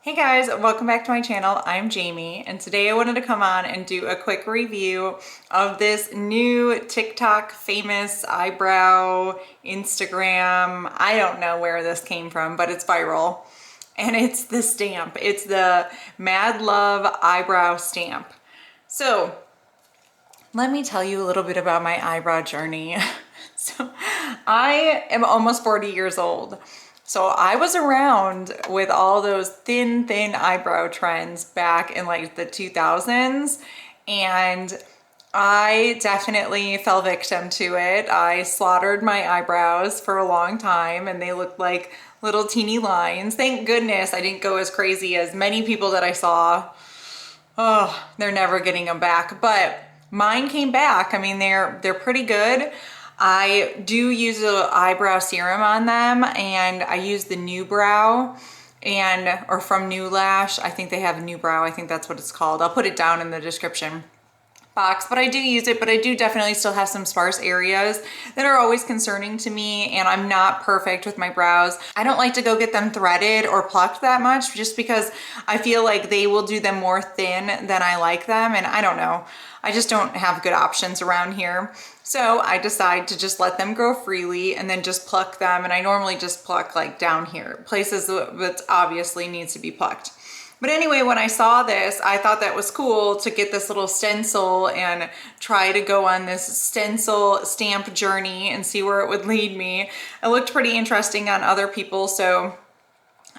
Hey guys, welcome back to my channel. I'm Jamie, and today I wanted to come on and do a quick review of this new TikTok famous eyebrow Instagram. I don't know where this came from, but it's viral. And it's the stamp. It's the Madluvv eyebrow stamp. So let me tell you a little bit about my eyebrow journey. So I am almost 40 years old. So I was around with all those thin eyebrow trends back in like the 2000s, and I definitely fell victim to it. I slaughtered my eyebrows for a long time and they looked like little teeny lines. Thank goodness I didn't go as crazy as many people that I saw. Oh, they're never getting them back, but mine came back. I mean, they're pretty good. I do use a eyebrow serum on them, and I use the New Brow or from New Lash. I think they have a New Brow. I think that's what it's called. I'll put it down in the description box, but I do use it, but I do definitely still have some sparse areas that are always concerning to me, and I'm not perfect with my brows. I don't like to go get them threaded or plucked that much just because I feel like they will do them more thin than I like them, and I don't know. I just don't have good options around here. So I decide to just let them grow freely and then just pluck them, and I normally just pluck like down here, places that obviously needs to be plucked. But anyway, when I saw this, I thought that was cool to get this little stencil and try to go on this stencil stamp journey and see where it would lead me. It looked pretty interesting on other people, so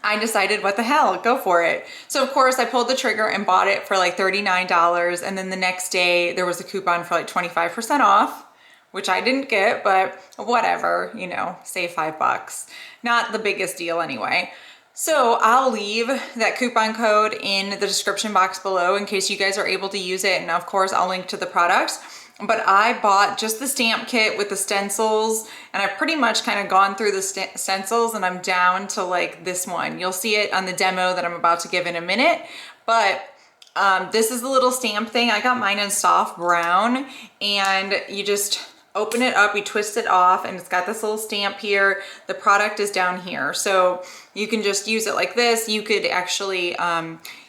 I decided, what the hell, go for it. So of course I pulled the trigger and bought it for like $39, and then the next day there was a coupon for like 25% off, which I didn't get, but whatever, you know, save $5. Not the biggest deal anyway. So I'll leave that coupon code in the description box below in case you guys are able to use it. And of course I'll link to the products. But I bought just the stamp kit with the stencils, and I've pretty much kind of gone through the stencils, and I'm down to like this one. You'll see it on the demo that I'm about to give in a minute. But this is the little stamp thing. I got mine in soft brown, and you just open it up, you twist it off, and it's got this little stamp here. The product is down here. So you can just use it like this. You could actually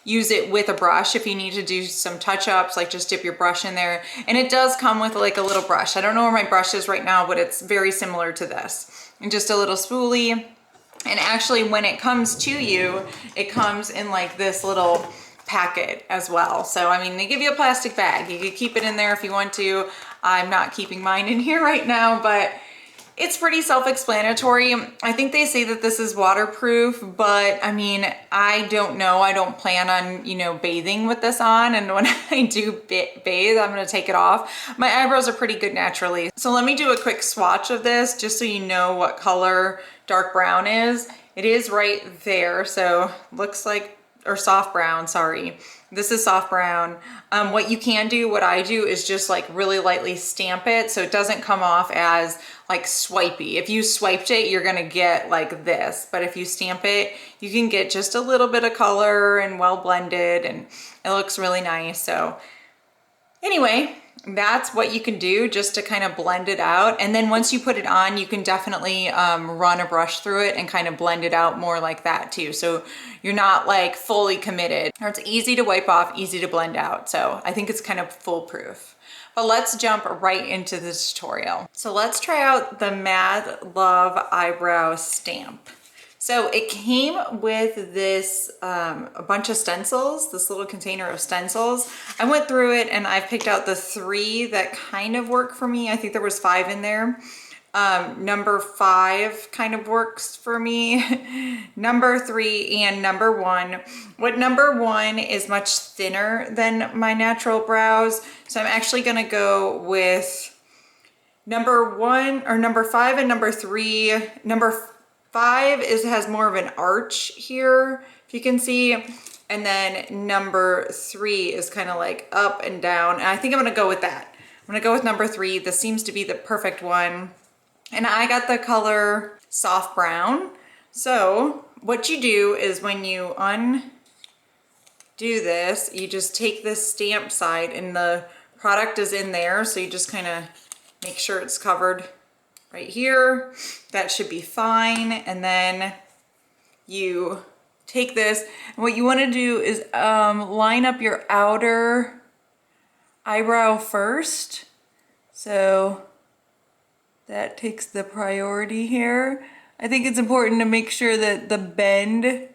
use it with a brush if you need to do some touch-ups, like just dip your brush in there. And it does come with like a little brush. I don't know where my brush is right now, but it's very similar to this. And just a little spoolie. And actually when it comes to you, it comes in like this little packet as well. So I mean, they give you a plastic bag. You could keep it in there if you want to. I'm not keeping mine in here right now, but it's pretty self-explanatory. I think they say that this is waterproof, but I mean, I don't know. I don't plan on, you know, bathing with this on. And when I do bathe, I'm gonna take it off. My eyebrows are pretty good naturally. So let me do a quick swatch of this just so you know what color dark brown is. It is right there. So looks like, or soft brown, sorry. This is soft brown. What you can do, what I do, is just like really lightly stamp it so it doesn't come off as like swipey. If you swiped it, you're gonna get like this, but if you stamp it, you can get just a little bit of color and well blended, and it looks really nice. So anyway, that's what you can do just to kind of blend it out. And then once you put it on, you can definitely run a brush through it and kind of blend it out more like that too. So you're not like fully committed. Or it's easy to wipe off, easy to blend out. So I think it's kind of foolproof. But let's jump right into the tutorial. So let's try out the Madluvv eyebrow stamp. So it came with this, a bunch of stencils, this little container of stencils. I went through it and I've picked out the 3 that kind of work for me. I think there was 5 in there. Number 5 kind of works for me. Number 3 and number 1. What number 1 is much thinner than my natural brows. So I'm actually gonna go with number 1 or number 5 and number 3. Number 5 has more of an arch here, if you can see. And then number 3 is kind of like up and down. And I think I'm gonna go with that. I'm gonna go with number 3. This seems to be the perfect one. And I got the color soft brown. So what you do is when you undo this, you just take this stamp side and the product is in there. So you just kind of make sure it's covered right here. That should be fine. And then you take this, and what you want to do is line up your outer eyebrow first. So that takes the priority here. I think it's important to make sure that the bend,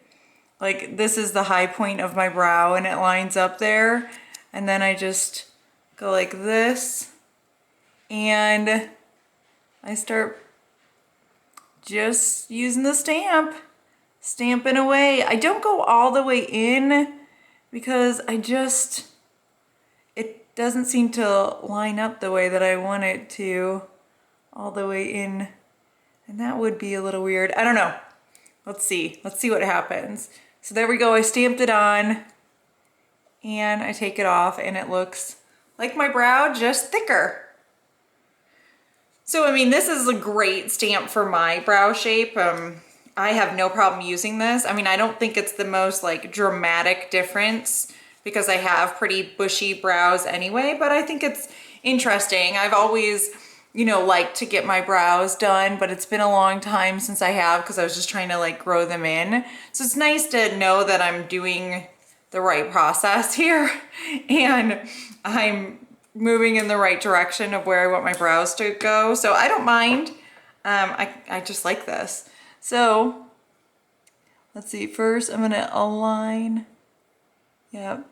like this is the high point of my brow and it lines up there. And then I just go like this and I start just using the stamping away. I don't go all the way in because it doesn't seem to line up the way that I want it to all the way in. And that would be a little weird. I don't know. Let's see what happens. So there we go. I stamped it on and I take it off and it looks like my brow, just thicker. So, I mean, this is a great stamp for my brow shape. I have no problem using this. I mean, I don't think it's the most like dramatic difference because I have pretty bushy brows anyway, but I think it's interesting. I've always, you know, liked to get my brows done, but it's been a long time since I have because I was just trying to like grow them in. So it's nice to know that I'm doing the right process here and I'm moving in the right direction of where I want my brows to go. So I don't mind. I just like this. So let's see, first I'm gonna align. Yep.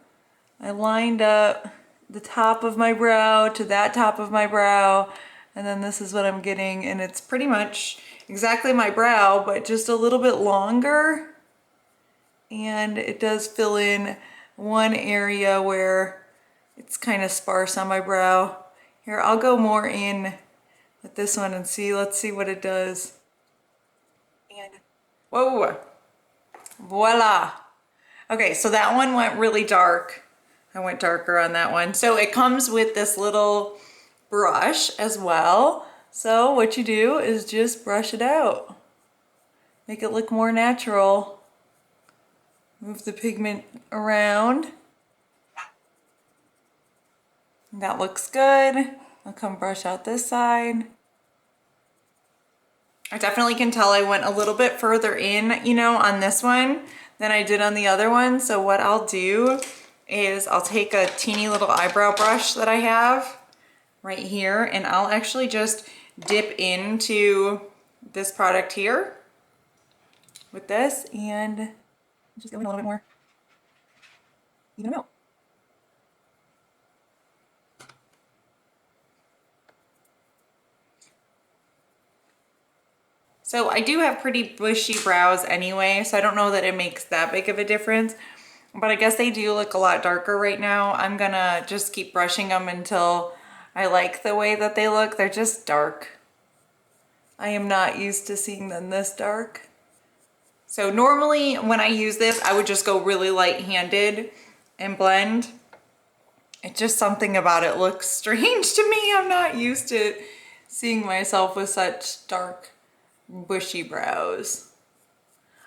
I lined up the top of my brow to that top of my brow. And then this is what I'm getting. And it's pretty much exactly my brow, but just a little bit longer. And it does fill in one area where it's kind of sparse on my brow. Here, I'll go more in with this one and see. Let's see what it does. And whoa, voila. Okay, so that one went really dark. I went darker on that one. So it comes with this little brush as well. So what you do is just brush it out. Make it look more natural. Move the pigment around. That looks good. I'll come brush out this side. I definitely can tell I went a little bit further in, you know, on this one than I did on the other one. So what I'll do is I'll take a teeny little eyebrow brush that I have right here and I'll actually just dip into this product here with this and just go in a little bit more. Even out. So I do have pretty bushy brows anyway, so I don't know that it makes that big of a difference, but I guess they do look a lot darker right now. I'm gonna just keep brushing them until I like the way that they look. They're just dark. I am not used to seeing them this dark. So normally when I use this, I would just go really light-handed and blend. It's just something about it looks strange to me. I'm not used to seeing myself with such dark bushy brows.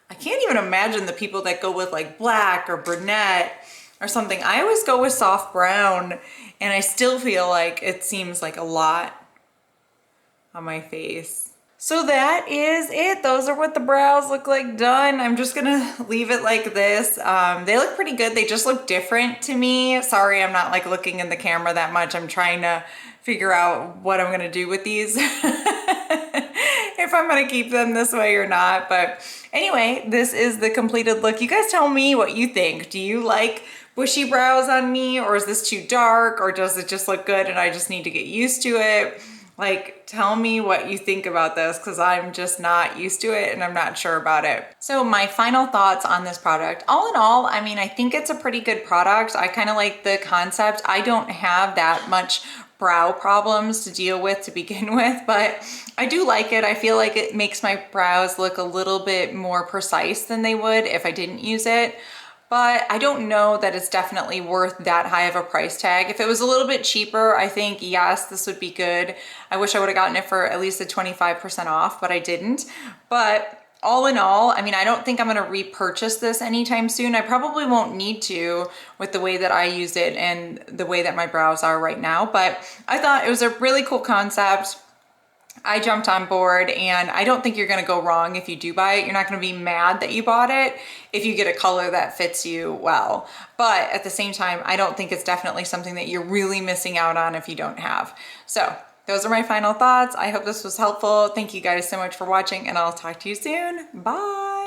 I can't even imagine the people that go with like black or brunette or something. I always go with soft brown and I still feel like it seems like a lot on my face. So that is it. Those are what the brows look like done. I'm just gonna leave it like this. They look pretty good. They just look different to me. Sorry, I'm not like looking in the camera that much. I'm trying to figure out what I'm gonna do with these. If I'm gonna keep them this way or not. But anyway, this is the completed look. You guys tell me what you think. Do you like bushy brows on me, or is this too dark, or does it just look good and I just need to get used to it? Like, tell me what you think about this because I'm just not used to it and I'm not sure about it. So my final thoughts on this product. All in all, I mean, I think it's a pretty good product. I kind of like the concept. I don't have that much brow problems to deal with to begin with, but I do like it. I feel like it makes my brows look a little bit more precise than they would if I didn't use it. But I don't know that it's definitely worth that high of a price tag. If it was a little bit cheaper, I think, yes, this would be good. I wish I would have gotten it for at least a 25% off, but I didn't. But all in all, I mean, I don't think I'm gonna repurchase this anytime soon. I probably won't need to with the way that I use it and the way that my brows are right now. But I thought it was a really cool concept. I jumped on board, and I don't think you're gonna go wrong if you do buy it. You're not gonna be mad that you bought it if you get a color that fits you well. But at the same time, I don't think it's definitely something that you're really missing out on if you don't have. So those are my final thoughts. I hope this was helpful. Thank you guys so much for watching, and I'll talk to you soon. Bye.